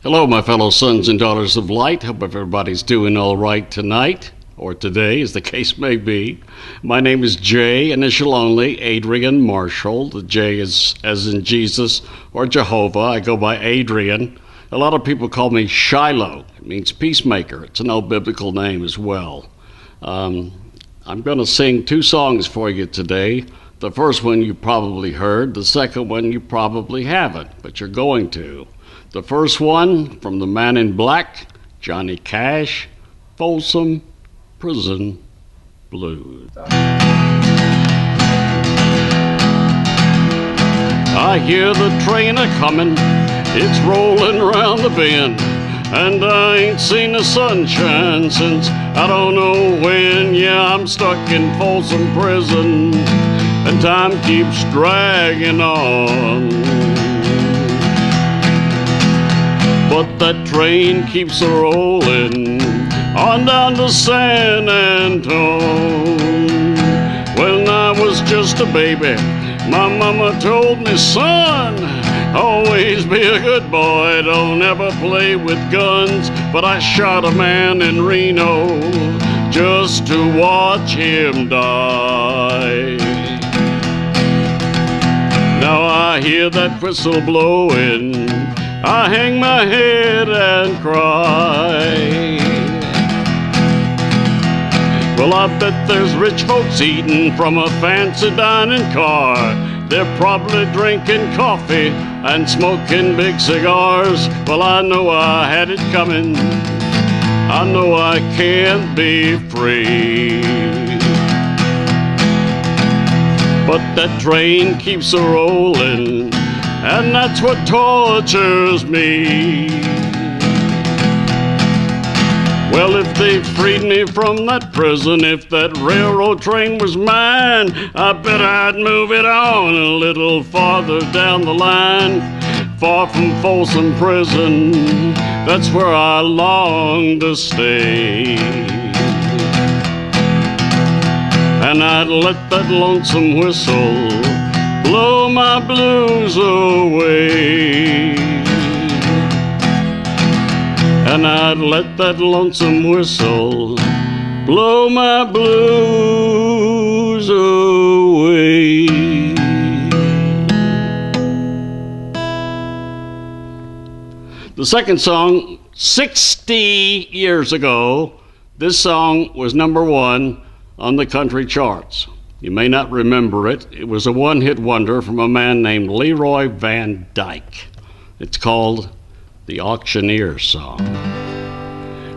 Hello, my fellow sons and daughters of light. Hope everybody's doing all right tonight, or today, as the case may be. My name is J, initial only, Adrian Marshall. The J is as in Jesus or Jehovah. I go by Adrian. A lot of people call me Shiloh. It means peacemaker. It's an old biblical name as well. I'm going to sing two songs for you today. The first one you probably heard. The second one you probably haven't, but you're going to. The first one from the Man in Black, Johnny Cash, Folsom Prison Blues. I hear the train a-comin', it's rolling around the bend, and I ain't seen the sunshine since I don't know when. Yeah, I'm stuck in Folsom Prison, and time keeps dragging on. But that train keeps a-rollin' on down to San Antone. When I was just a baby, my mama told me, son, always be a good boy, don't ever play with guns. But I shot a man in Reno just to watch him die. Now I hear that whistle blowing, I hang my head and cry. Well, I bet there's rich folks eating from a fancy dining car. They're probably drinking coffee and smoking big cigars. Well, I know I had it coming, I know I can't be free. But that train keeps a-rolling, and that's what tortures me. Well, if they freed me from that prison, if that railroad train was mine, I bet I'd move it on a little farther down the line. Far from Folsom Prison, that's where I long to stay. And I'd let that lonesome whistle blow my blues away. And I'd let that lonesome whistle blow my blues away. The second song, 60 years ago, this song was #1 on the country charts. You may not remember it. It was a one-hit wonder from a man named Leroy Van Dyke. It's called The Auctioneer Song.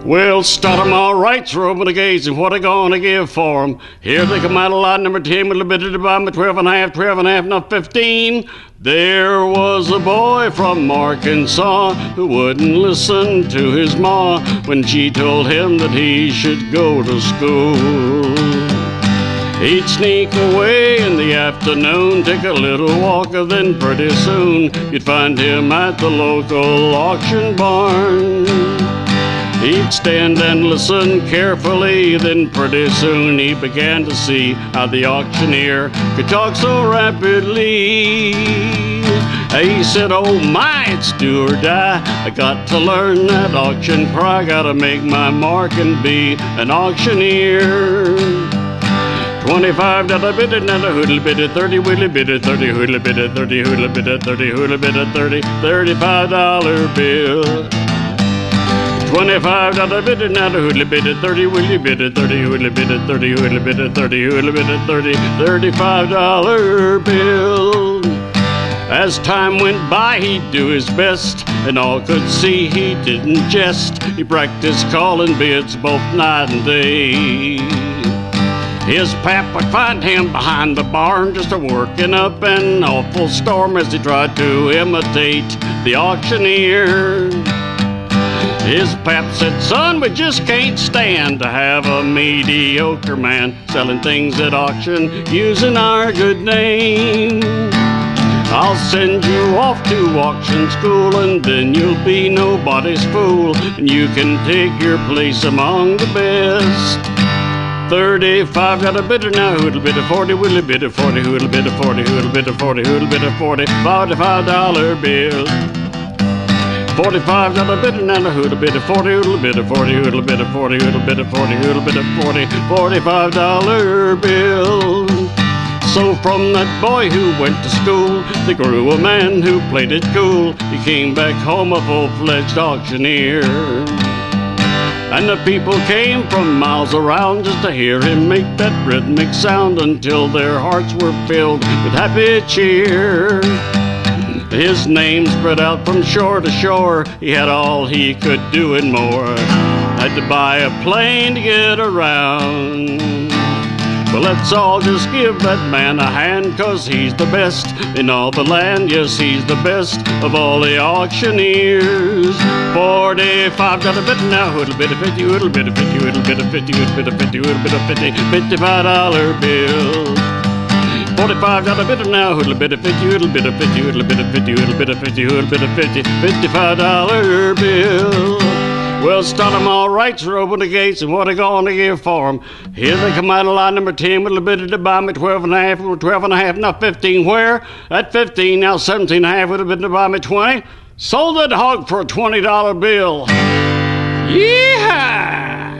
Well, start 'em all right, throw 'em in the gates, and what I gonna give for 'em? Here they come out of lot number 10 with a bit of the bottom of 12 and a half, not 15. There was a boy from Arkansas who wouldn't listen to his ma when she told him that he should go to school. He'd sneak away in the afternoon, take a little walk, and then pretty soon you'd find him at the local auction barn. He'd stand and listen carefully, then pretty soon he began to see how the auctioneer could talk so rapidly. He said, oh my, it's do or die. I got to learn that auction cry, gotta make my mark and be an auctioneer. $25 bid, another hoodle bid, 30 whittle bid, 30 hoodle bid, 30 hoodle bid, 30 hoodle bid, 30 $35 bill. $25 bid, another hoodle bid, 30 whittle bid, 30 hoodle bid, 30 hoodle bid, 30 hoodle bid, 30 $35 bill. As time went by, he'd do his best, and all could see he didn't jest. He practiced calling bids both night and day. His pap would find him behind the barn, just a-working up an awful storm as he tried to imitate the auctioneer. His pap said, son, we just can't stand to have a mediocre man selling things at auction using our good name. I'll send you off to auction school, and then you'll be nobody's fool, and you can take your place among the best. 35 got a bidder now, who'll bid a 40, will he bid a 40, who'll bid a 40, who'll bid a 40, who'll bid a 40, $45 bill. $45 bit and a hoodle bit of 40 hoodle bit of 40 hoodle bit of 40 hoodle bit of 40 hoodle bit of 40 $45 bill. So from that boy who went to school, there grew a man who played it cool. He came back home a full-fledged auctioneer. And the people came from miles around just to hear him make that rhythmic sound until their hearts were filled with happy cheer. His name spread out from shore to shore. He had all he could do and more. Had to buy a plane to get around. Well, let's all just give that man a hand, 'cause he's the best in all the land. Yes, he's the best of all the auctioneers. $45 bit now, hoodle bit of 50, hoodle bit of 50, hoodle bit of 50, hoodle bit of 50, hoodle bit of 50, $55 bill. $45 bit now, hoodle bit of 50, hoodle bit of 50, hoodle bit of 50, hoodle bit of 50, hoodle bit of 50, $55 bill. Well, start 'em all right, so open the gates, and what are gonna give for 'em? Here they come out of line number 10 with a bit of to buy me 12 and a half, 12 and a half, now 15 where? At 15, now 17 and a half with a bit to buy me 20. Sold that hog for a $20 bill. Yeehaw!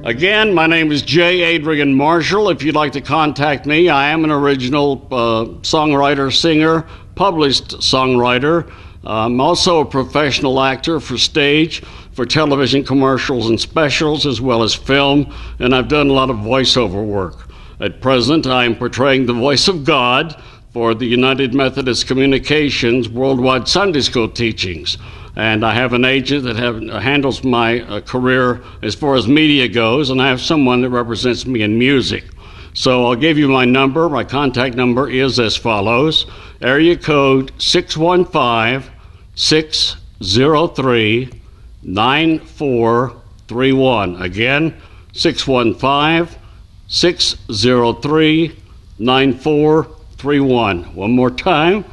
Again, my name is J. Adrian Marshall. If you'd like to contact me, I am an original songwriter, singer, published songwriter. I'm also a professional actor for stage, for television commercials and specials, as well as film, and I've done a lot of voiceover work. At present, I am portraying the voice of God for the United Methodist Communications Worldwide Sunday School teachings. And I have an agent that handles my career as far as media goes, and I have someone that represents me in music. So I'll give you my number. My contact number is as follows. Area code 615-603-9431. Again, 615-603-9431. One more time,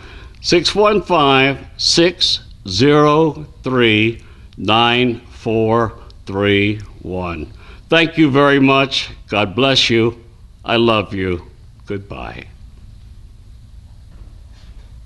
615-603-9431. Thank you very much. God bless you. I love you. Goodbye.